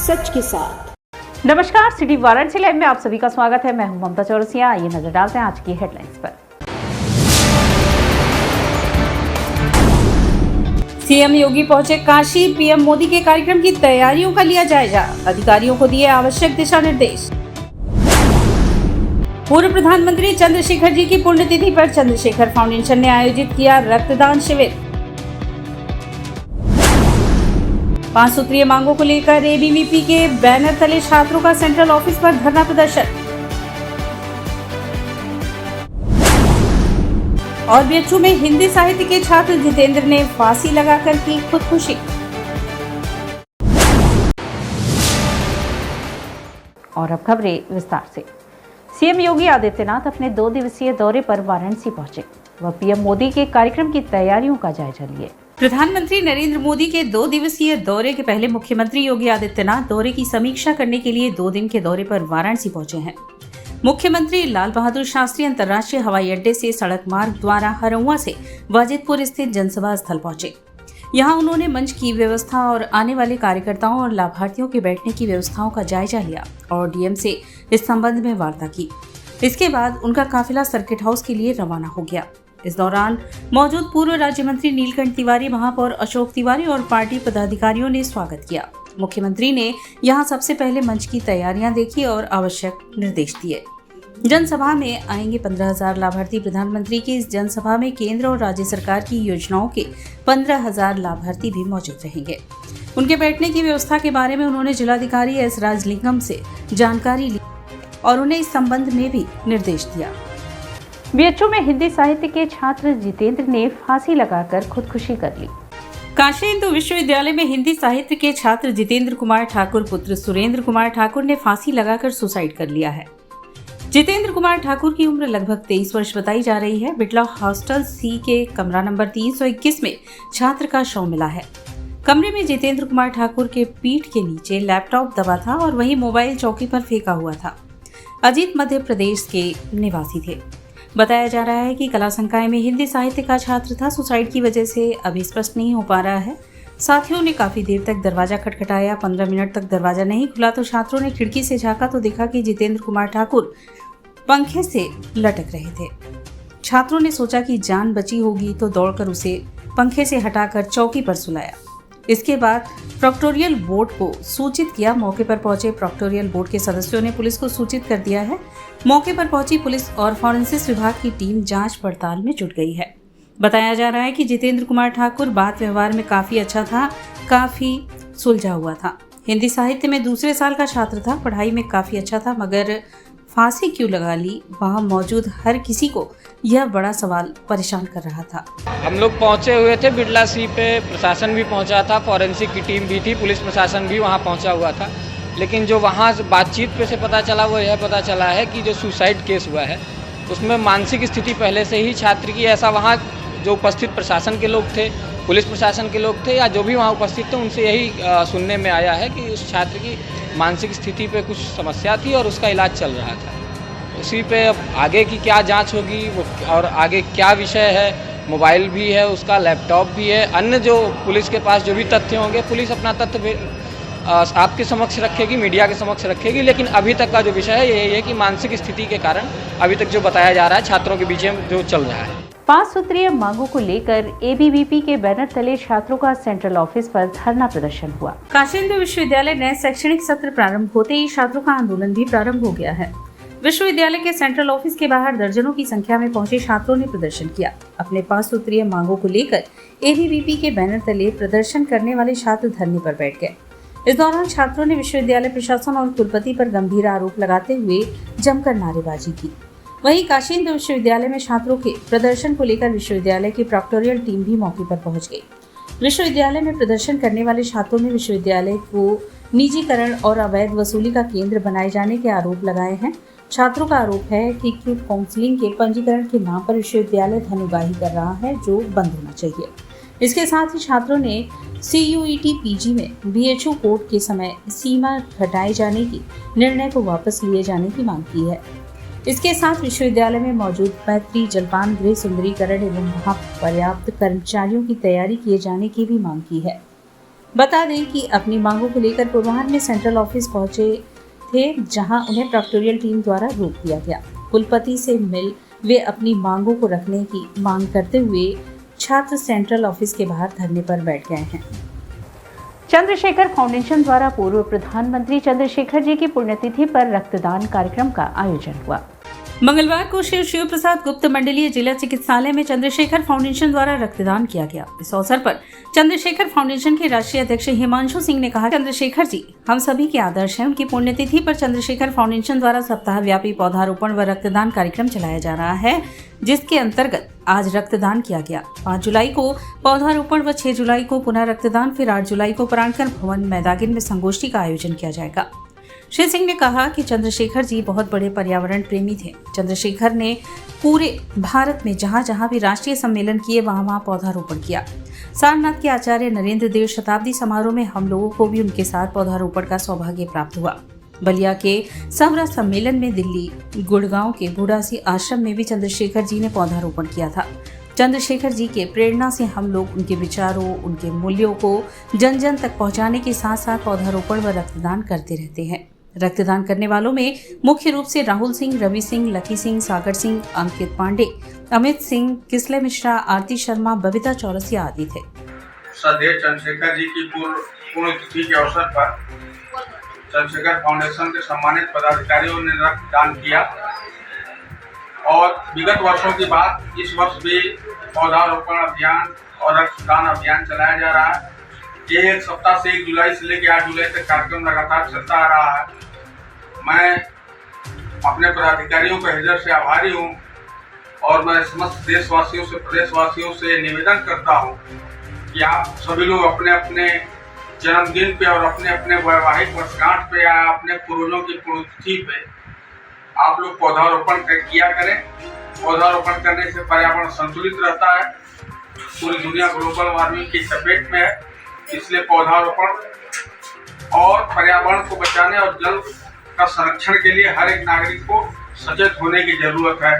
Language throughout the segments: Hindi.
सच के साथ। नमस्कार, सिटी वाराणसी लाइव में आप सभी का स्वागत है। मैं हूं ममता चौरसिया। आइए नजर डालते हैं आज की हेडलाइंस पर। सीएम योगी पहुंचे काशी, पीएम मोदी के कार्यक्रम की तैयारियों का लिया जायजा, अधिकारियों को दिए आवश्यक दिशा निर्देश। पूर्व प्रधानमंत्री चंद्रशेखर जी की पुण्यतिथि पर चंद्रशेखर फाउंडेशन ने आयोजित किया रक्तदान शिविर। 5 सूत्रीय मांगों को लेकर एबीवीपी के बैनर तले छात्रों का सेंट्रल ऑफिस पर धरना प्रदर्शन। और बीएचयू में हिंदी साहित्य के छात्र जितेंद्र ने फांसी लगाकर की खुदकुशी। और अब खबरें विस्तार से। सीएम योगी आदित्यनाथ अपने 2 दिवसीय दौरे पर वाराणसी पहुंचे। वह पीएम मोदी के कार्यक्रम की तैयारियों का जायजा लिए। प्रधानमंत्री नरेंद्र मोदी के 2 दिवसीय दौरे के पहले मुख्यमंत्री योगी आदित्यनाथ दौरे की समीक्षा करने के लिए 2 दिन के दौरे पर वाराणसी पहुंचे हैं। मुख्यमंत्री लाल बहादुर शास्त्री अंतर्राष्ट्रीय हवाई अड्डे से सड़क मार्ग द्वारा हरौआ से वाजिदपुर स्थित जनसभा स्थल पहुंचे। यहां उन्होंने मंच की व्यवस्था और आने वाले कार्यकर्ताओं और लाभार्थियों के बैठने की व्यवस्थाओं का जायजा लिया और डीएम से इस संबंध में वार्ता की। इसके बाद उनका काफिला सर्किट हाउस के लिए रवाना हो गया। इस दौरान मौजूद पूर्व राज्य मंत्री नीलकंठ तिवारी, महापौर अशोक तिवारी और पार्टी पदाधिकारियों ने स्वागत किया। मुख्यमंत्री ने यहां सबसे पहले मंच की तैयारियां देखी और आवश्यक निर्देश दिए। जनसभा में आएंगे 15,000 लाभार्थी। प्रधानमंत्री की इस जनसभा में केंद्र और राज्य सरकार की योजनाओं के 15,000 लाभार्थी भी मौजूद रहेंगे। उनके बैठने की व्यवस्था के बारे में उन्होंने जिलाधिकारी एस राजलिंगम से जानकारी ली और उन्हें इस संबंध में भी निर्देश दिया। बीएचयू में हिंदी साहित्य के छात्र जितेंद्र ने फांसी लगाकर खुदकुशी कर ली। काशी हिंदू विश्वविद्यालय में हिंदी साहित्य के छात्र जितेंद्र कुमार ठाकुर पुत्र सुरेंद्र कुमार ठाकुर ने फांसी लगाकर सुसाइड कर लिया है। जितेंद्र कुमार ठाकुर की उम्र लगभग 23 वर्ष बताई जा रही है। बिटला हॉस्टल सी के कमरा नंबर 321 में छात्र का शव मिला है। कमरे में जितेंद्र कुमार ठाकुर के पीठ के नीचे लैपटॉप दबा था और वही मोबाइल चौकी पर फेंका हुआ था। अजीत मध्य प्रदेश के निवासी थे। बताया जा रहा है कि कला संकाय में हिंदी साहित्य का छात्र था। सुसाइड की वजह से अभी स्पष्ट नहीं हो पा रहा है। साथियों ने काफी देर तक दरवाजा खटखटाया। 15 मिनट तक दरवाजा नहीं खुला तो छात्रों ने खिड़की से झांका तो देखा कि जितेंद्र कुमार ठाकुर पंखे से लटक रहे थे। छात्रों ने सोचा कि जान बची होगी तो दौड़कर उसे पंखे से हटाकर चौकी पर सुलाया। इसके बाद प्रोक्टोरियल बोर्ड को सूचित किया। मौके पर पहुंचे प्रोक्टोरियल बोर्ड के सदस्यों ने पुलिस को सूचित कर दिया है। मौके पर पहुंची पुलिस और फॉरेंसिक्स विभाग की टीम जांच पड़ताल में जुट गई है। बताया जा रहा है कि जितेंद्र कुमार ठाकुर बात व्यवहार में काफी अच्छा था, काफी सुलझा हुआ था। हिंदी साहित्य में दूसरे साल का छात्र था, पढ़ाई में काफी अच्छा था, मगर फांसी क्यों लगा ली, वहां मौजूद हर किसी को यह बड़ा सवाल परेशान कर रहा था। हम लोग पहुंचे हुए थे बिड़ला सी पे, प्रशासन भी पहुंचा था, फॉरेंसिक की टीम भी थी, पुलिस प्रशासन भी वहां पहुंचा हुआ था। लेकिन जो वहां बातचीत पे से पता चला वो यह पता चला है कि जो सुसाइड केस हुआ है उसमें मानसिक स्थिति पहले से ही छात्र की, ऐसा वहाँ जो उपस्थित प्रशासन के लोग थे, पुलिस प्रशासन के लोग थे या जो भी वहाँ उपस्थित थे उनसे यही सुनने में आया है कि उस छात्र की मानसिक स्थिति पे कुछ समस्या थी और उसका इलाज चल रहा था। उसी पे अब आगे की क्या जांच होगी वो और आगे क्या विषय है, मोबाइल भी है उसका, लैपटॉप भी है, अन्य जो पुलिस के पास जो भी तथ्य होंगे पुलिस अपना तथ्य आपके समक्ष रखेगी, मीडिया के समक्ष रखेगी। लेकिन अभी तक का जो विषय है यही है कि मानसिक स्थिति के कारण अभी तक जो बताया जा रहा है छात्रों के बीच में जो चल रहा है। 5 सूत्रीय मांगों को लेकर एबीवीपी के बैनर तले छात्रों का सेंट्रल ऑफिस पर धरना प्रदर्शन हुआ। काशी हिंदू विश्वविद्यालय नए शैक्षणिक सत्र प्रारंभ होते ही छात्रों का आंदोलन भी प्रारंभ हो गया है। विश्वविद्यालय के सेंट्रल ऑफिस के बाहर दर्जनों की संख्या में पहुंचे छात्रों ने प्रदर्शन किया। अपने 5 सूत्रीय मांगों को लेकर एबीवीपी के बैनर तले प्रदर्शन करने वाले छात्र धरने पर बैठ गए। इस दौरान छात्रों ने विश्वविद्यालय प्रशासन और कुलपति पर गंभीर आरोप लगाते हुए जमकर नारेबाजी की। वहीं काशी हिंदू विश्वविद्यालय में छात्रों के प्रदर्शन को लेकर विश्वविद्यालय की प्रोक्टोरियल टीम भी मौके पर पहुंच गई। विश्वविद्यालय में प्रदर्शन करने वाले छात्रों ने विश्वविद्यालय को निजीकरण और अवैध वसूली का केंद्र बनाए जाने के आरोप लगाए हैं। छात्रों का आरोप है कि क्यूट काउंसलिंग के पंजीकरण के नाम पर विश्वविद्यालय धन उगाही कर रहा है, जो बंद होना चाहिए। इसके साथ ही छात्रों ने CUET PG में BHU कोर्ट के समय सीमा घटाए जाने की निर्णय को वापस लिए जाने की मांग की है। इसके साथ विश्वविद्यालय में मौजूद मैत्री जलपान गृह सुंदरीकरण एवं वहां पर्याप्त कर्मचारियों की तैयारी किए जाने की भी मांग की है। बता दें कि अपनी मांगों को लेकर पूर्वाह्न में सेंट्रल ऑफिस पहुंचे थे, जहां उन्हें प्रेक्टोरियल टीम द्वारा रोक दिया गया। कुलपति से मिल वे अपनी मांगों को रखने की मांग करते हुए छात्र सेंट्रल ऑफिस के बाहर धरने पर बैठ गए हैं। चंद्रशेखर फाउंडेशन द्वारा पूर्व प्रधानमंत्री चंद्रशेखर जी की पुण्यतिथि पर रक्तदान कार्यक्रम का आयोजन हुआ। मंगलवार को श्री शिव प्रसाद गुप्त मंडलीय जिला चिकित्सालय में चंद्रशेखर फाउंडेशन द्वारा रक्तदान किया गया। इस अवसर पर चंद्रशेखर फाउंडेशन के राष्ट्रीय अध्यक्ष हिमांशु सिंह ने कहा, चंद्रशेखर जी हम सभी के आदर्श हैं। उनकी पुण्यतिथि पर चंद्रशेखर फाउंडेशन द्वारा सप्ताह व्यापी पौधारोपण व रक्तदान कार्यक्रम चलाया जा रहा है, जिसके अंतर्गत आज रक्तदान किया गया। 5 जुलाई को पौधारोपण व 6 जुलाई को पुनः रक्तदान, फिर 8 जुलाई को प्राणकर भवन मैदागिन में संगोष्ठी का आयोजन किया जाएगा। श्री सिंह ने कहा कि चंद्रशेखर जी बहुत बड़े पर्यावरण प्रेमी थे। चंद्रशेखर ने पूरे भारत में जहां जहां भी राष्ट्रीय सम्मेलन किए वहां वहां पौधारोपण किया। सारनाथ के आचार्य नरेंद्र देव शताब्दी समारोह में हम लोगों को भी उनके साथ पौधारोपण का सौभाग्य प्राप्त हुआ। बलिया के समरा सम्मेलन में दिल्ली गुड़गांव के बूढ़ासी आश्रम में भी चंद्रशेखर जी ने पौधारोपण किया था। चंद्रशेखर जी के प्रेरणा से हम लोग उनके विचारों, उनके मूल्यों को जन जन तक पहुंचाने के साथ साथ पौधारोपण व रक्तदान करते रहते हैं। रक्तदान करने वालों में मुख्य रूप से राहुल सिंह, रवि सिंह, लकी सिंह, सागर सिंह, अंकित पांडे, अमित सिंह, किसले मिश्रा, आरती शर्मा, बबीता चौरसिया आदि थे। श्रद्धेय चंद्रशेखर जी की पुण्यतिथि के अवसर पर चंद्रशेखर फाउंडेशन के सम्मानित पदाधिकारियों ने रक्तदान किया और विगत वर्षों की बात इस वर्ष भी पौधारोपण अभियान और रक्तदान अभियान चलाया जा रहा है। ये एक सप्ताह से 1 जुलाई से लेकर 8 जुलाई तक कार्यक्रम लगातार चलता आ रहा है। मैं अपने पदाधिकारियों के हृदय से आभारी हूँ और मैं समस्त देशवासियों से, प्रदेशवासियों से निवेदन करता हूँ कि आप सभी लोग अपने अपने जन्मदिन पे और अपने अपने वैवाहिक वर्षगांठ पे या अपने पूर्वजों की पुण्यतिथि पे आप लोग पौधारोपण किया करें। पौधारोपण करने से पर्यावरण संतुलित रहता है। पूरी दुनिया ग्लोबल वार्मिंग की चपेट में है, इसलिए पौधारोपण और पर्यावरण को बचाने और जल का संरक्षण के लिए हर एक नागरिक को सचेत होने की जरूरत है।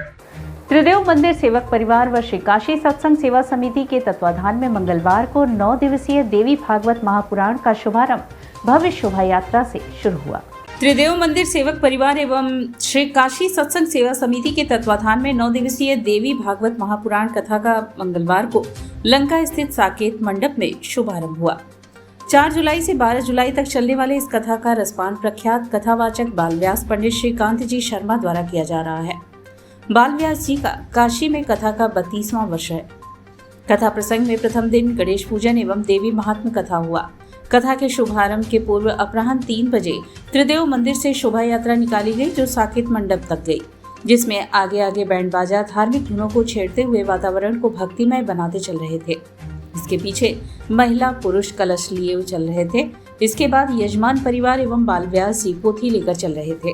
त्रिदेव मंदिर सेवक परिवार व श्री काशी सत्संग सेवा समिति के तत्वाधान में मंगलवार को 9 दिवसीय देवी भागवत महापुराण का शुभारंभ भव्य शोभा यात्रा से शुरू हुआ। त्रिदेव मंदिर सेवक परिवार एवं श्री काशी सत्संग सेवा समिति के तत्वाधान में 9 दिवसीय देवी भागवत महापुराण कथा का मंगलवार को लंका स्थित साकेत मंडप में शुभारंभ हुआ। 4 जुलाई से 12 जुलाई तक चलने वाले इस कथा का रसपान प्रख्यात कथावाचक बालव्यास पंडित श्रीकांत जी शर्मा द्वारा किया जा रहा है। बालव्यास जी का काशी में कथा का 32वां वर्ष है। कथा प्रसंग में प्रथम दिन गणेश पूजन एवं देवी महात्म्य कथा हुआ। कथा के शुभारंभ के पूर्व अपराह्न 3 बजे त्रिदेव मंदिर से शोभा यात्रा निकाली गई, जो साकेत मंडप तक गई, जिसमें आगे आगे बैंड बाजा धार्मिक धुनों को छेड़ते हुए वातावरण को भक्तिमय बनाते चल रहे थे। इसके पीछे महिला पुरुष कलश लिए चल रहे थे। इसके बाद यजमान परिवार एवं बालव्यास जी पोथी लेकर चल रहे थे।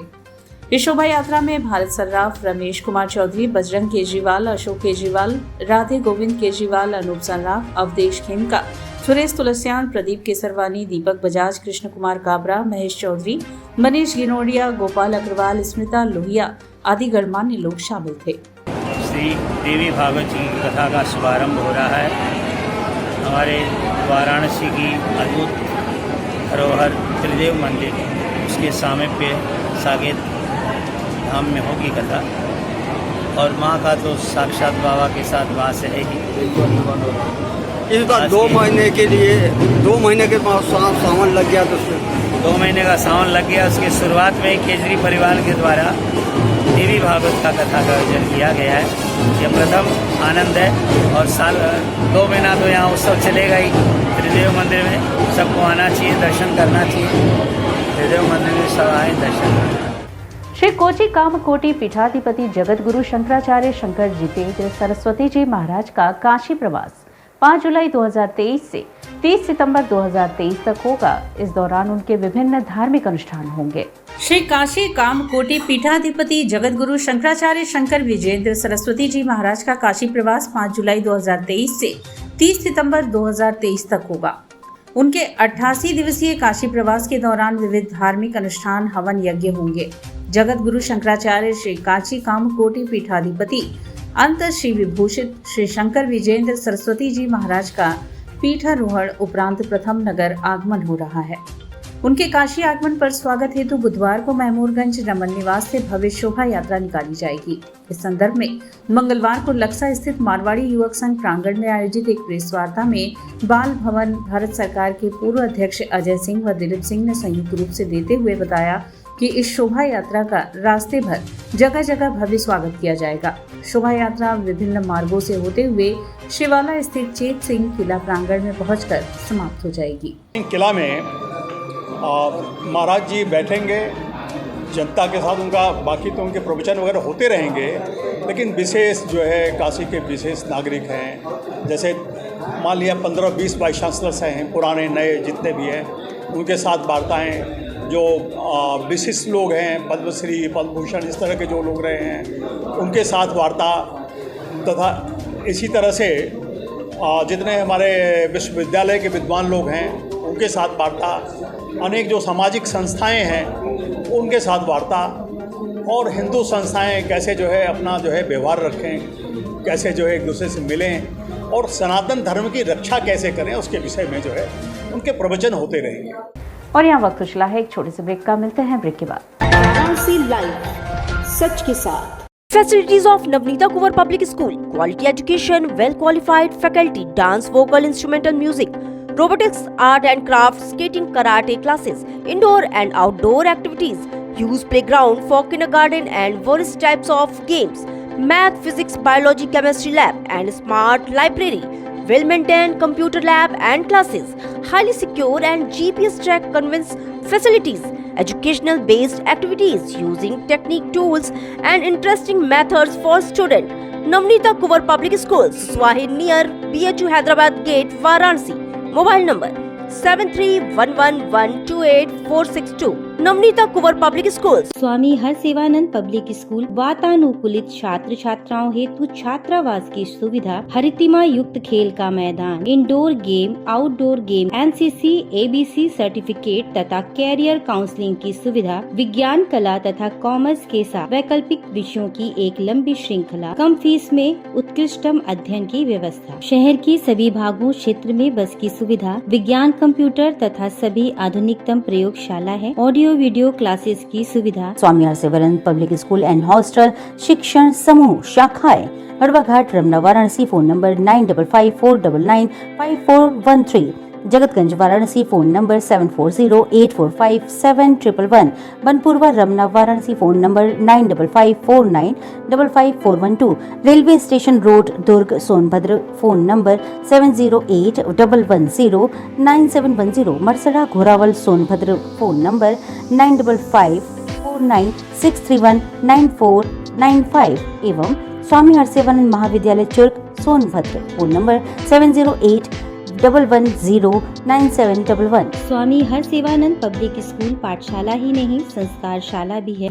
इस शोभा यात्रा में भारत सर्राफ, रमेश कुमार चौधरी, बजरंग केजरीवाल, अशोक केजरीवाल, राधे गोविंद केजरीवाल, अनूप सर्राफ, अवधेश खेमका, सुरेश तुलसियान, प्रदीप केसरवानी, दीपक बजाज, कृष्ण कुमार काबरा, महेश चौधरी, मनीष गिनोडिया, गोपाल अग्रवाल, स्मिता लोहिया आदि गणमान्य लोग शामिल थे। श्री देवी भागवत जी की कथा का शुभारंभ हो रहा है। हमारे वाराणसी की अद्भुत धरोहर त्रिदेव मंदिर, उसके सामीप्य साकेत धाम में होगी कथा और माँ का तो साक्षात बाबा के साथ वास है ही। इस बार 2 महीने के लिए 2 महीने के बाद सावन लग गया, तो 2 महीने का सावन लग गया। उसके शुरुआत में केजरी परिवार के द्वारा देवी भागवत का कथा का आयोजन किया गया है। यह प्रथम आनंद है और साल 2 महीना तो यहाँ उत्सव चलेगा ही। त्रिदेव मंदिर में सबको आना चाहिए, दर्शन करना चाहिए। त्रिदेव मंदिर में सब आए दर्शन करना। श्री कोची कामकोटि पीठाधिपति जगत गुरु शंकराचार्य शंकर जितेंद्र सरस्वती जी महाराज का काशी प्रवास 5 जुलाई 2023 से 30 सितंबर 2023 तक होगा। इस दौरान उनके विभिन्न धार्मिक अनुष्ठान होंगे। श्री काशी कामकोटि पीठाधिपति जगत गुरु शंकराचार्य शंकर विजेंद्र सरस्वती जी महाराज का काशी प्रवास 5 जुलाई 2023 से 30 सितंबर 2023 तक होगा। उनके 88 दिवसीय काशी प्रवास के दौरान विविध धार्मिक अनुष्ठान, हवन यज्ञ होंगे। जगत गुरु शंकराचार्य श्री काशी कामकोटि पीठाधिपति अंत श्री विभूषित श्री शंकर विजेंद्र सरस्वती जी महाराज का पीठारोहण उपरांत प्रथम नगर आगमन हो रहा है। उनके काशी आगमन पर स्वागत हेतु बुधवार को महमूदगंज रमन निवास से भव्य शोभा यात्रा निकाली जाएगी। इस संदर्भ में मंगलवार को लक्सा स्थित मारवाड़ी युवक संघ प्रांगण में आयोजित एक प्रेस वार्ता में बाल भवन भारत सरकार के पूर्व अध्यक्ष अजय सिंह व दिलीप सिंह ने संयुक्त रूप से देते हुए बताया कि इस शोभा यात्रा का रास्ते भर जगह जगह भव्य स्वागत किया जाएगा। शोभा यात्रा विभिन्न मार्गों से होते हुए शिवाला स्थित चेत सिंह किला प्रांगण में पहुंचकर समाप्त हो जाएगी। किला में महाराज जी बैठेंगे जनता के साथ, उनका बाकी तो उनके प्रवचन वगैरह होते रहेंगे, लेकिन विशेष जो है काशी के विशेष नागरिक हैं, जैसे मान लिया 15-20 वाइस चांसलर्स हैं, पुराने नए जितने भी हैं, उनके साथ वार्ताएं, जो विशिष्ट लोग हैं, पद्मश्री पद्मभूषण इस तरह के जो लोग रहे हैं उनके साथ वार्ता, तथा इसी तरह से जितने हमारे विश्वविद्यालय के विद्वान लोग हैं उनके साथ वार्ता, अनेक जो सामाजिक संस्थाएं हैं उनके साथ वार्ता, और हिंदू संस्थाएं कैसे जो है अपना जो है व्यवहार रखें, कैसे जो है एक दूसरे से मिलें और सनातन धर्म की रक्षा कैसे करें, उसके विषय में जो है उनके प्रवचन होते रहेंगे। और यहाँ वक्त उछला है एक छोटे से ब्रेक का, मिलते हैं ब्रेक के बाद। वाराणसी लाइव सच के साथ। Facilities of Navneeta Kuvar Public School, quality education, well qualified faculty, dance, vocal, instrumental music, robotics, art and craft, skating, karate classes, indoor and outdoor activities, use playground for kindergarten and various types of games, math, physics, biology, chemistry lab and smart library, well maintained computer lab and classes, highly secure and GPS track conveyance facilities, educational based activities using technique tools and interesting methods for students. Navneeta Kuvar Public Schools, Swahid near BHU Hyderabad Gate, Varanasi. Mobile number 7311128462. Navneeta Kunwar public school. Swami Harsevanand public school वातानुकूलित छात्र छात्राओं हेतु छात्रावास की सुविधा, हरितिमा युक्त खेल का मैदान, indoor game, outdoor game, NCC, ABC certificate तथा कैरियर काउंसलिंग की सुविधा, विज्ञान, कला तथा कॉमर्स के साथ वैकल्पिक विषयों की एक लंबी श्रृंखला, कम फीस में उत्कृष्टतम अध्ययन की व्यवस्था, शहर की सभी भागों क्षेत्र में बस की सुविधा, विज्ञान, कंप्यूटर तथा सभी आधुनिकतम प्रयोगशाला है, ऑडियो वीडियो क्लासेस की सुविधा। Swami Harsevanand public school and hostel शिक्षण समूह शाखाएं Hadwa Ghat, Ramna, Varanasi. Phone number 9554995413। Jagatganj, Varanasi. Phone number 7408457111। Banpurwa, Ramna, Varanasi. Phone number 9554955412। Railway station road, Durg, Sonbhadra. Phone number 7081109710। Marsada, Ghorawal, Sonbhadra. Phone number 955496319495 एवं स्वामी हरसेवानंद महाविद्यालय Churk, Sonbhadra. Phone number 7081109711। Swami Harsevanand public school पाठशाला ही नहीं, संस्कारशाला भी है।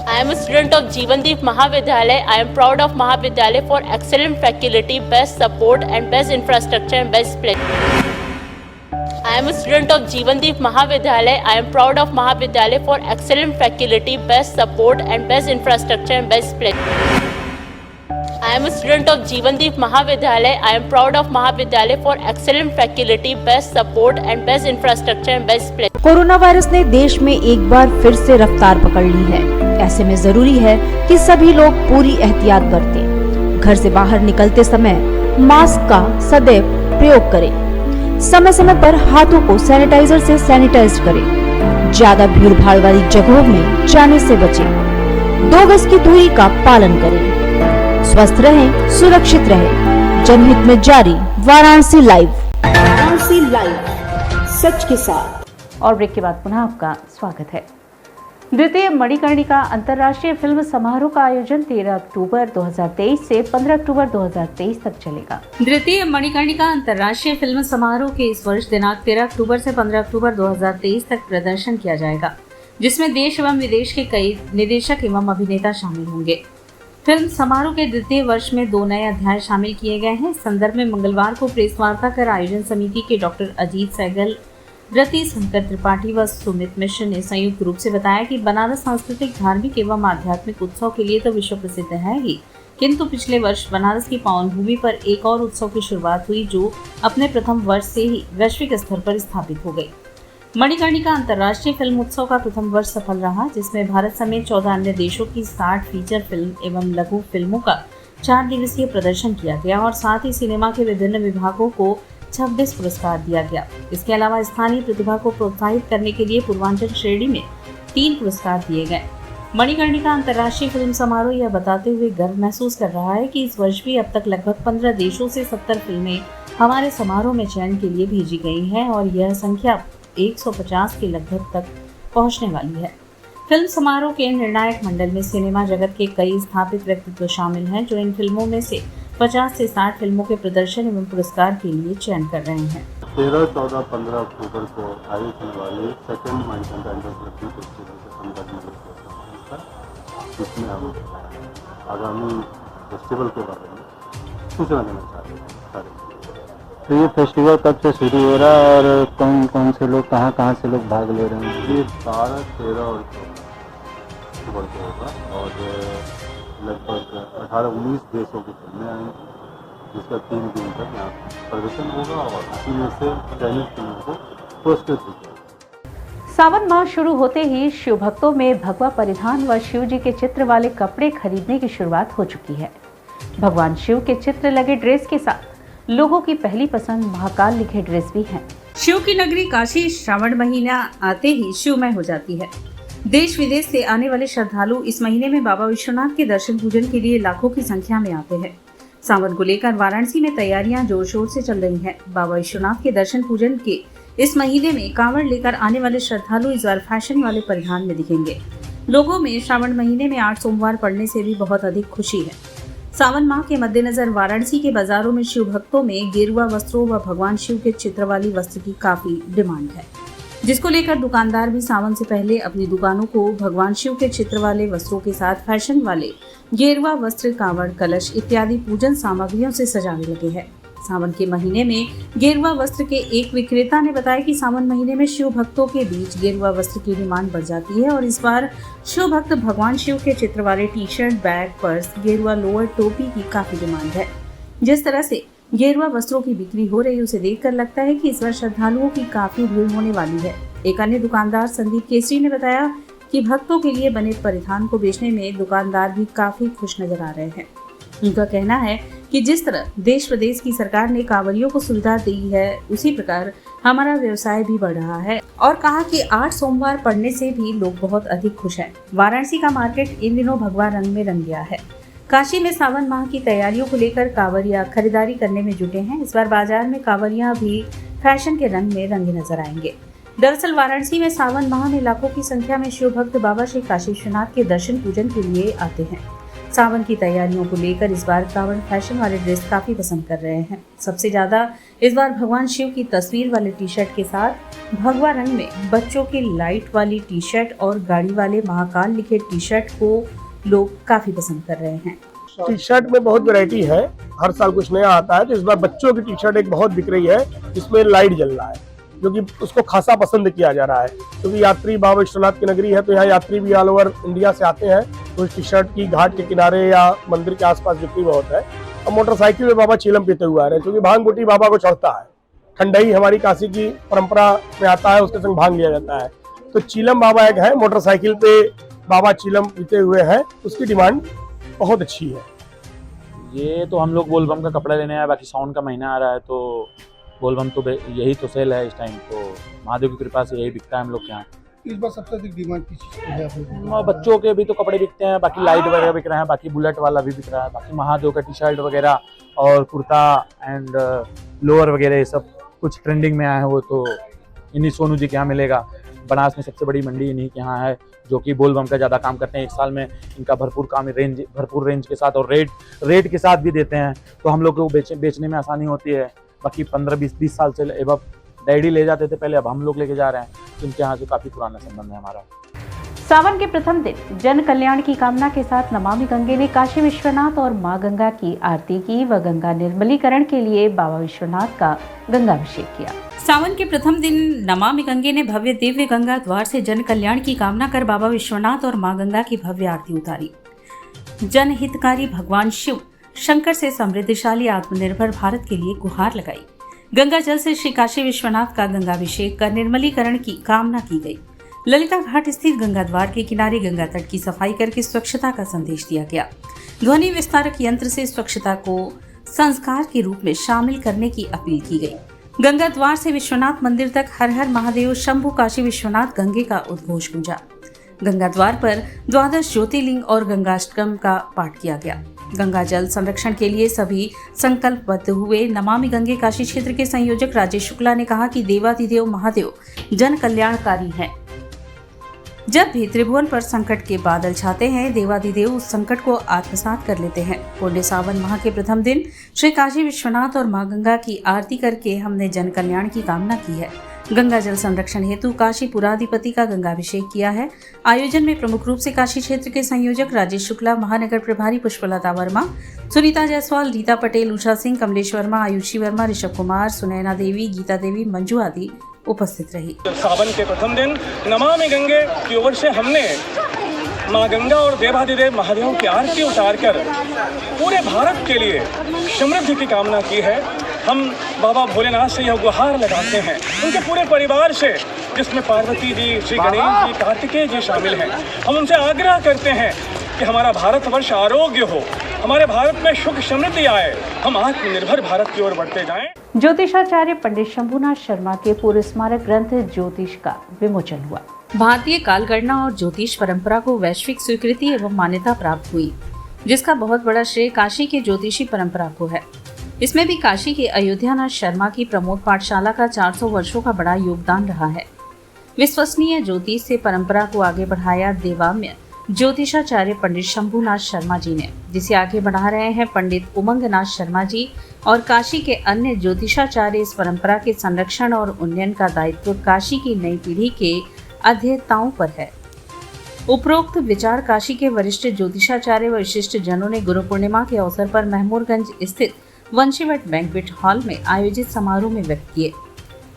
I am a student of Jeevandeep Mahavidyalay. I am proud of Mahavidyalay for excellent faculty, best support and best infrastructure and best place. I am a student of Jeevandeep Mahavidyalay. I am proud of Mahavidyalay for excellent faculty, best support and best infrastructure and best place. I am a student of Jeevandeep Mahavidyalay. I am proud of Mahavidyalay for excellent faculty, best support and best infrastructure and best place. Corona virus ने देश में एक बार फिर से रफ्तार पकड़ ली है। ऐसे में जरूरी है कि सभी लोग पूरी एहतियात बरतें। घर से बाहर निकलते समय मास्क का सदैव प्रयोग करें। समय समय पर हाथों को सैनिटाइजर से सैनिटाइज करें। ज्यादा भीड़ भाड़ वाली जगहों में जाने से बचें। 2 गज की दूरी का पालन करें। स्वस्थ रहें, सुरक्षित रहें। जनहित में जारी वाराणसी लाइव। वाराणसी लाइव सच के साथ। और ब्रेक के बाद पुनः आपका स्वागत है। द्वितीय मणिकर्णिका अंतर्राष्ट्रीय फिल्म समारोह का आयोजन 13 अक्टूबर 2023 से 15 अक्टूबर 2023 तक चलेगा। द्वितीय मणिकर्णिका अंतर्राष्ट्रीय फिल्म समारोह के इस वर्ष दिनांक 13 अक्टूबर से 15 अक्टूबर 2023 तक प्रदर्शन किया जाएगा, जिसमें देश एवं विदेश के कई निदेशक एवं अभिनेता शामिल होंगे। फिल्म समारोह के द्वितीय वर्ष में 2 नए अध्याय शामिल किए गए हैं। इस संदर्भ में मंगलवार को प्रेस वार्ता कर आयोजन समिति के डॉक्टर अजीत सहगल, रति शंकर त्रिपाठी व सुमित मिश्र ने संयुक्त रूप से बताया कि बनारस सांस्कृतिक, धार्मिक एवं आध्यात्मिक उत्सव के लिए तो विश्व प्रसिद्ध है ही, किंतु पिछले वर्ष बनारस की पावन भूमि पर एक और उत्सव की शुरुआत हुई जो अपने प्रथम वर्ष से ही वैश्विक स्तर पर स्थापित हो गई। मणिकर्णिका अंतर्राष्ट्रीय फिल्म उत्सव का प्रथम वर्ष सफल रहा, जिसमें भारत समेत 14 अन्य देशों की 60 फीचर फिल्म एवं लघु फिल्मों का 4 दिवसीय प्रदर्शन किया गया और साथ ही सिनेमा के विभिन्न विभागों को 26 पुरस्कार दिया गया। इसके अलावा स्थानीय प्रतिभा को प्रोत्साहित करने के लिए पूर्वांचल श्रेणी में 3 पुरस्कार दिए गए। मणिकर्णिका अंतर्राष्ट्रीय फिल्म समारोह यह बताते हुए गर्व महसूस कर रहा है कि इस वर्ष भी अब तक लगभग 15 देशों से 70 फिल्में हमारे समारोह में चयन के लिए भेजी गई हैं और यह संख्या 150 के लगभग तक पहुंचने वाली है। फिल्म समारोह के निर्णायक मंडल में सिनेमा जगत के कई स्थापित व्यक्तित्व शामिल हैं, जो इन फिल्मों में से 50 से 60 फिल्मों के प्रदर्शन एवं पुरस्कार के लिए चयन कर रहे हैं। 13, 14, 15 अक्टूबर को आयोजित होने वाले सेकंड मणिकर्णिका इंटरनेशनल फेस्टिवल के संदर्भ में जिसमें हम आगामी फेस्टिवल के बारे में सूचना देना चाहते हैं। तो ये फेस्टिवल कब से शुरू हो रहा है और कौन कौन से लोग कहाँ से लोग भाग ले रहे हैं? ये 12, 13 और 14 अक्टूबर को होगा और लगभग 18-19 देशों की फिल्में आएंगी, जिसका 3 दिन तक यहाँ प्रदर्शन होगा और इसी में से चयनित फिल्मों को पुरस्कृत किया। सावन माह शुरू होते ही शिव भक्तों में भगवा परिधान व शिव जी के चित्र वाले कपड़े खरीदने की शुरुआत हो चुकी है। भगवान शिव के चित्र लगे ड्रेस के साथ लोगों की पहली पसंद महाकाल लिखे ड्रेस भी है। शिव की नगरी काशी श्रावण महीना आते ही शिवमय हो जाती है। देश विदेश से आने वाले श्रद्धालु इस महीने में बाबा विश्वनाथ के दर्शन पूजन के लिए लाखों की संख्या में आते हैं। सावन को लेकर वाराणसी में तैयारियां जोर शोर से चल रही हैं। बाबा विश्वनाथ के दर्शन पूजन के इस महीने में कांवड़ लेकर आने वाले श्रद्धालु इस बार फैशन वाले परिधान में दिखेंगे। लोगों में श्रावण महीने में 8 सोमवार पड़ने से भी बहुत अधिक खुशी है। सावन माह के मद्देनजर वाराणसी के बाजारों में शिव भक्तों में गेरुआ वस्त्रों व भगवान शिव के चित्र वाली वस्त्र की काफी डिमांड है, जिसको लेकर दुकानदार भी सावन से पहले अपनी दुकानों को भगवान शिव के चित्र वाले वस्त्रों के साथ फैशन वाले गेरुआ वस्त्र, कांवड़, कलश इत्यादि पूजन सामग्रियों से सजाने लगे हैं। सावन के महीने में गेरुआ वस्त्र के एक विक्रेता ने बताया कि सावन महीने में शिव भक्तों के बीच गेरुआ वस्त्र की डिमांड बढ़ जाती है और इस बार शिव भक्त भगवान शिव के चित्र वाले टी-शर्ट, बैग, पर्स, गेरुआ लोअर, टोपी की काफी डिमांड है। जिस तरह से गेरुआ वस्त्रों की बिक्री हो रही है, उसे देखकर लगता है कि इस बार श्रद्धालुओं की काफी भीड़ होने वाली है। एक अन्य दुकानदार संदीप केसरी ने बताया कि भक्तों के लिए बने परिधान को बेचने में दुकानदार भी काफी खुश नजर आ रहे हैं। उनका कहना है कि जिस तरह देश प्रदेश की सरकार ने कांवड़ियों को सुविधा दी है, उसी प्रकार हमारा व्यवसाय भी बढ़ रहा है और कहा कि 8 सोमवार पड़ने से भी लोग बहुत अधिक खुश हैं। वाराणसी का मार्केट इन दिनों भगवा रंग में रंग गया है। काशी में सावन माह की तैयारियों को लेकर कांवड़िया खरीदारी करने में जुटे हैं। इस बार बाजार में कांवड़िया भी फैशन के रंग में रंगे नजर आएंगे। दरअसल वाराणसी में सावन माह में लाखों की संख्या में शिव भक्त बाबा श्री काशी विश्वनाथ के दर्शन पूजन के लिए आते हैं। सावन की तैयारियों को लेकर इस बार कांवड़ फैशन वाले ड्रेस काफी पसंद कर रहे हैं। सबसे ज्यादा इस बार भगवान शिव की तस्वीर वाले टी-शर्ट के साथ भगवा रंग में बच्चों की लाइट वाली टी-शर्ट और गाड़ी वाले महाकाल लिखे टी-शर्ट को लोग काफी पसंद कर रहे हैं। टी-शर्ट में बहुत वैरायटी है, हर साल कुछ नया आता है। तो इस बार बच्चों की टी-शर्ट एक बहुत बिक रही है, जिसमें लाइट जल रहा है, जो कि उसको खासा पसंद किया जा रहा है। क्योंकि यात्री बाबा विश्वनाथ की नगरी है, तो यहाँ यात्री भी ऑल ओवर इंडिया से आते हैं। तो इस टी-शर्ट की घाट के किनारे या मंदिर के आसपास बिक्री बहुत है। और मोटरसाइकिल में बाबा चीलम पीते हुए आ रहे हैं, क्योंकि भांग बूटी बाबा को चढ़ता है। ठंडई हमारी काशी की परंपरा में आता है, उसके संग भांग लिया जाता है। तो चीलम बाबा एक है, मोटरसाइकिल पे बाबा चीलम पीते हुए हैं, उसकी डिमांड बहुत अच्छी है। ये तो हम लोग बोलबम का कपड़ा लेने आए, बाकी साउन का महीना आ रहा है तो बोलबम तो यही तो सेल है इस टाइम। तो महादेव की कृपा से यही बिकता है हम लोग के यहाँ। इस बार सबसे अधिक डिमांड किस चीज़ की है? बच्चों के भी तो कपड़े बिकते हैं, बाकी लाइट वगैरह बिक रहे हैं, बाकी बुलेट वाला भी बिक रहा है, बाकी महादेव का टी-शर्ट वगैरह और कुर्ता एंड लोअर वगैरह ये सब कुछ ट्रेंडिंग में आया है। वो तो इन्हीं सोनू जी के यहाँ मिलेगा। बनारस में सबसे बड़ी मंडी इन्हीं के यहाँ है, जो कि बोलबम का ज़्यादा काम करते हैं। एक साल में इनका भरपूर काम भरपूर रेंज के साथ और रेट के साथ भी देते हैं, तो हम लोग को बेचने में आसानी होती है। बाकी 15-20 साल से एबव डैडी ले जाते थे पहले, अब हम लोग लेके जा रहे हैं। उनके यहाँ से काफ़ी पुराना संबंध है हमारा। सावन के प्रथम दिन जन कल्याण की कामना के साथ नमामि गंगे ने काशी विश्वनाथ और मां गंगा की आरती की व गंगा निर्मलीकरण के लिए बाबा विश्वनाथ का गंगाभिषेक किया। सावन के प्रथम दिन नमामि गंगे ने भव्य दिव्य गंगा द्वार से जन कल्याण की कामना कर बाबा विश्वनाथ और मां गंगा की भव्य आरती उतारी। जनहितकारी भगवान शिव शंकर से समृद्धशाली आत्मनिर्भर भारत के लिए गुहार लगाई। गंगा जल से श्री काशी विश्वनाथ का गंगाभिषेक कर निर्मलीकरण की कामना की गई। ललिता घाट स्थित गंगा द्वार के किनारे गंगा तट की सफाई करके स्वच्छता का संदेश दिया गया। ध्वनि विस्तारक यंत्र से स्वच्छता को संस्कार के रूप में शामिल करने की अपील की गई। गंगा द्वार से विश्वनाथ मंदिर तक हर हर महादेव शंभु काशी विश्वनाथ गंगे का उद्घोष गूंजा। गंगा द्वार पर 12 ज्योतिर्लिंग और गंगाष्टकम का पाठ किया गया। गंगा जल संरक्षण के लिए सभी संकल्पबद्ध हुए। नमामि गंगे काशी क्षेत्र के संयोजक राजेश शुक्ला ने कहा कि देवाधिदेव महादेव जन कल्याणकारी हैं। जब भी त्रिभुवन पर संकट के बादल छाते हैं, देवाधिदेव उस संकट को आत्मसात कर लेते हैं। पुण्य सावन माह के प्रथम दिन श्री काशी विश्वनाथ और मां गंगा की आरती करके हमने जन कल्याण की कामना की है। गंगा जल संरक्षण हेतु काशी पुराधिपति का गंगाभिषेक किया है। आयोजन में प्रमुख रूप से काशी क्षेत्र के संयोजक राजेश शुक्ला, महानगर प्रभारी पुष्पलता वर्मा, सुनीता जायसवाल, रीता पटेल, उषा सिंह, कमलेश वर्मा, आयुषी वर्मा, ऋषभ कुमार, सुनैना देवी, गीता देवी, मंजू आदि उपस्थित रही। सावन के प्रथम दिन नमामि गंगे की ओर से हमने मां गंगा और देवाधिदेव महादेव की आरती उतारकर पूरे भारत के लिए समृद्धि की कामना की है। हम बाबा भोलेनाथ से यह गुहार लगाते हैं, उनके पूरे परिवार से, जिसमें पार्वती जी, श्री गणेश जी, कार्तिकेय जी शामिल हैं। हम उनसे आग्रह करते हैं कि हमारा भारतवर्ष आरोग्य हो, हमारे भारत में सुख समृद्धि आए, हम आत्मनिर्भर भारत की ओर बढ़ते जाएं। ज्योतिषाचार्य पंडित शंभुनाथ शर्मा के पूर्व स्मारक ग्रंथ ज्योतिष का विमोचन हुआ। भारतीय कालगणना और ज्योतिष परंपरा को वैश्विक स्वीकृति एवं मान्यता प्राप्त हुई, जिसका बहुत बड़ा श्रेय काशी के ज्योतिषी परंपरा को है। इसमें भी काशी के अयोध्यानाथ शर्मा की प्रमोद पाठशाला का 400 वर्षों का बड़ा योगदान रहा है। विश्वसनीय ज्योतिष से परंपरा को आगे बढ़ाया देवाम्य ज्योतिषाचार्य पंडित शंभुनाथ शर्मा जी ने, जिसे आगे बढ़ा रहे हैं पंडित उमंगनाथ शर्मा जी और काशी के अन्य ज्योतिषाचार्य। इस परंपरा के संरक्षण और उन्नयन का दायित्व काशी की नई पीढ़ी के अध्येताओं पर है। उपरोक्त विचार काशी के वरिष्ठ ज्योतिषाचार्य व विशिष्ट जनों ने गुरु पूर्णिमा के अवसर पर महमूरगंज स्थित वंशीवट बैंक्वेट हॉल में आयोजित समारोह में व्यक्त किए।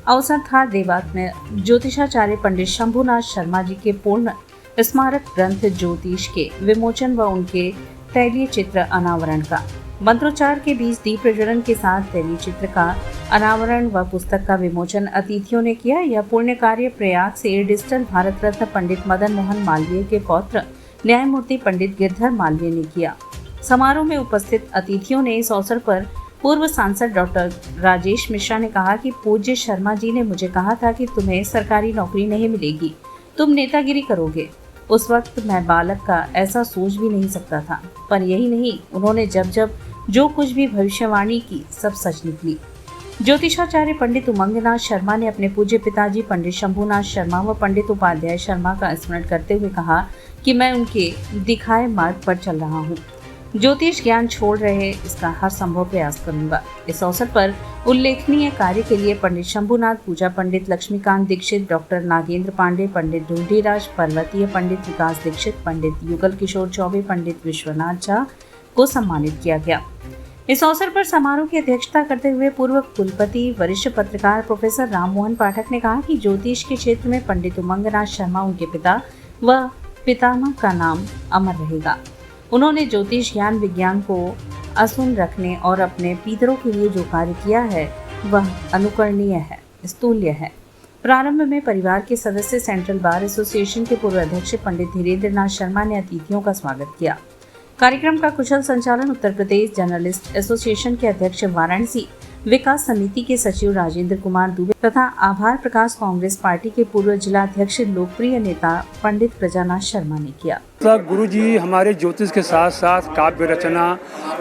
अवसर था देवात्म ज्योतिषाचार्य पंडित शंभुनाथ शर्मा जी के पूर्ण स्मारक ग्रंथ ज्योतिष के विमोचन व उनके तैलीय चित्र अनावरण का। मंत्रोच्चार के बीच दीप प्रज्वलन के साथ तैलीय चित्र का अनावरण व पुस्तक का विमोचन अतिथियों ने किया। यह पुण्य कार्य प्रयाग से डिजिटल भारत रत्न पंडित मदन मोहन मालवीय के पौत्र न्यायमूर्ति पंडित गिरधर मालवीय ने किया। समारोह में उपस्थित अतिथियों ने इस अवसर पर पूर्व सांसद डॉक्टर राजेश मिश्रा ने कहा कि पूज्य शर्मा जी ने मुझे कहा था कि तुम्हें सरकारी नौकरी नहीं मिलेगी, तुम नेतागिरी करोगे। उस वक्त मैं बालक का ऐसा सोच भी नहीं सकता था, पर यही नहीं, उन्होंने जब जो कुछ भी भविष्यवाणी की सब सच निकली। ज्योतिषाचार्य पंडित उमंगनाथ शर्मा ने अपने पूज्य पिताजी पंडित शंभुनाथ शर्मा व पंडित उपाध्याय शर्मा का स्मरण करते हुए कहा कि मैं उनके दिखाए मार्ग पर चल रहा हूँ। ज्योतिष ज्ञान छोड़ रहे इसका हर संभव प्रयास करूंगा। इस अवसर पर उल्लेखनीय कार्य के लिए पंडित शंभुनाथ पूजा, पंडित लक्ष्मीकांत दीक्षित, डॉक्टर नागेंद्र पांडे, पंडित ढूंढीराज पर्वतीय, पंडित विकास दीक्षित, पंडित युगल किशोर चौबे, पंडित विश्वनाथ झा को सम्मानित किया गया। इस अवसर पर समारोह की अध्यक्षता करते हुए पूर्व कुलपति वरिष्ठ पत्रकार प्रोफेसर राममोहन पाठक ने कहा कि ज्योतिष के क्षेत्र में पंडित उमंगनाथ शर्मा, उनके पिता व पितामह का नाम अमर रहेगा। उन्होंने ज्योतिष ज्ञान विज्ञान को असून रखने और अपने पितरों के लिए जो कार्य किया है वह अनुकरणीय है, स्तुल्य है। प्रारंभ में परिवार के सदस्य सेंट्रल बार एसोसिएशन के पूर्व अध्यक्ष पंडित धीरेन्द्र नाथ शर्मा ने अतिथियों का स्वागत किया। कार्यक्रम का कुशल संचालन उत्तर प्रदेश जर्नलिस्ट एसोसिएशन के अध्यक्ष, वाराणसी विकास समिति के सचिव राजेंद्र कुमार दुबे तथा आभार प्रकाश कांग्रेस पार्टी के पूर्व जिला अध्यक्ष, लोकप्रिय नेता पंडित प्रजानाथ शर्मा ने किया। गुरु जी हमारे ज्योतिष के साथ साथ काव्य रचना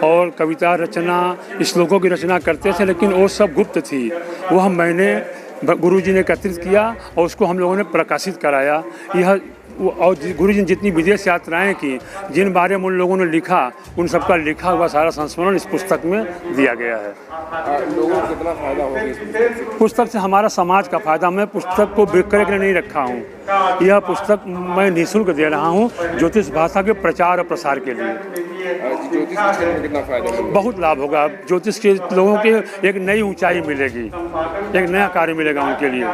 और कविता रचना, श्लोकों की रचना करते थे, लेकिन वो सब गुप्त थी। वह मैंने गुरु जी ने एकत्रित किया और उसको हम लोगों ने प्रकाशित कराया। यह और गुरु जी ने जितनी विदेश यात्राएं की, जिन बारे में उन लोगों ने लिखा, उन सबका लिखा हुआ सारा संस्मरण इस पुस्तक में दिया गया है। लोगों को कितना फायदा होगा इस पुस्तक से? हमारा समाज का फायदा। मैं पुस्तक को विक्रय के लिए नहीं रखा हूँ, यह पुस्तक मैं निःशुल्क दे रहा हूँ ज्योतिष भाषा के प्रचार और प्रसार के लिए। ज्योतिष के क्षेत्र में कितना फायदा होगा? बहुत लाभ होगा। ज्योतिष के लोगों के एक नई ऊंचाई मिलेगी, एक नया कार्य मिलेगा उनके लिए।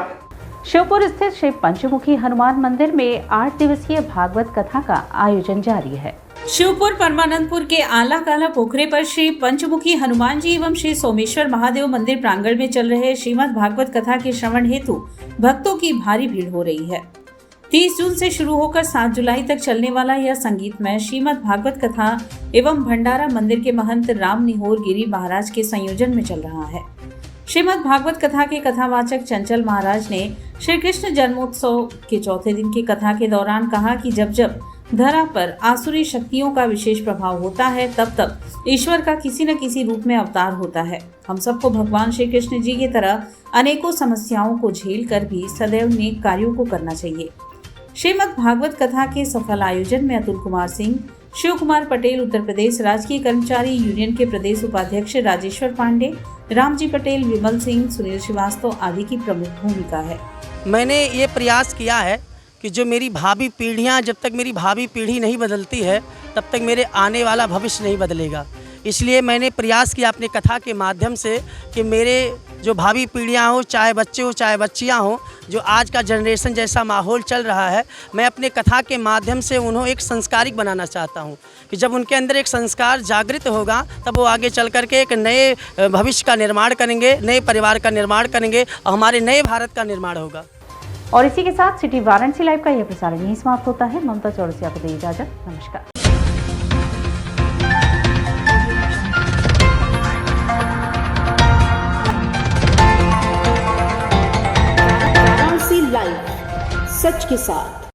श्योपुर स्थित श्री पंचमुखी हनुमान मंदिर में 8 दिवसीय भागवत कथा का आयोजन जारी है। शिवपुर परमानंदपुर के आला काला पोखरे पर श्री पंचमुखी हनुमान जी एवं श्री सोमेश्वर महादेव मंदिर प्रांगण में चल रहे श्रीमद् भागवत कथा के श्रवण हेतु भक्तों की भारी भीड़ हो रही है। 30 जून से शुरू होकर 7 जुलाई तक चलने वाला यह संगीतमय श्रीमद् भागवत कथा एवं भंडारा मंदिर के महंत राम निहोर गिरी महाराज के संयोजन में चल रहा है। श्रीमद् भागवत कथा के कथावाचक चंचल महाराज ने श्री कृष्ण जन्मोत्सव के चौथे दिन की कथा के दौरान कहा कि जब जब धरा पर आसुरी शक्तियों का विशेष प्रभाव होता है तब तब ईश्वर का किसी न किसी रूप में अवतार होता है। हम सबको भगवान श्री कृष्ण जी की तरह अनेकों समस्याओं को झेल कर भी सदैव नेक कार्यों को करना चाहिए। श्रीमद् भागवत कथा के सफल आयोजन में अतुल कुमार सिंह, शिव कुमार पटेल, उत्तर प्रदेश राजकीय कर्मचारी यूनियन के प्रदेश उपाध्यक्ष राजेश्वर पांडे, रामजी पटेल, विमल सिंह, सुनील श्रीवास्तव आदि की प्रमुख भूमिका है। मैंने ये प्रयास किया है कि जो मेरी भावी पीढ़ियां, जब तक मेरी भावी पीढ़ी नहीं बदलती है तब तक मेरे आने वाला भविष्य नहीं बदलेगा। इसलिए मैंने प्रयास किया अपने कथा के माध्यम से कि मेरे जो भावी पीढ़ियां हो, चाहे बच्चे हो चाहे बच्चियां हो, जो आज का जनरेशन जैसा माहौल चल रहा है, मैं अपने कथा के माध्यम से उन्हें एक संस्कारिक बनाना चाहता हूं कि जब उनके अंदर एक संस्कार जागृत होगा तब वो आगे चल करके एक नए भविष्य का निर्माण करेंगे, नए परिवार का निर्माण करेंगे और हमारे नए भारत का निर्माण होगा। और इसी के साथ सिटी वाराणसी लाइव का यह प्रसारण यहीं समाप्त होता है। ममता चौरसिया को दी इजाजत। नमस्कार। वाराणसी लाइव, सच के साथ।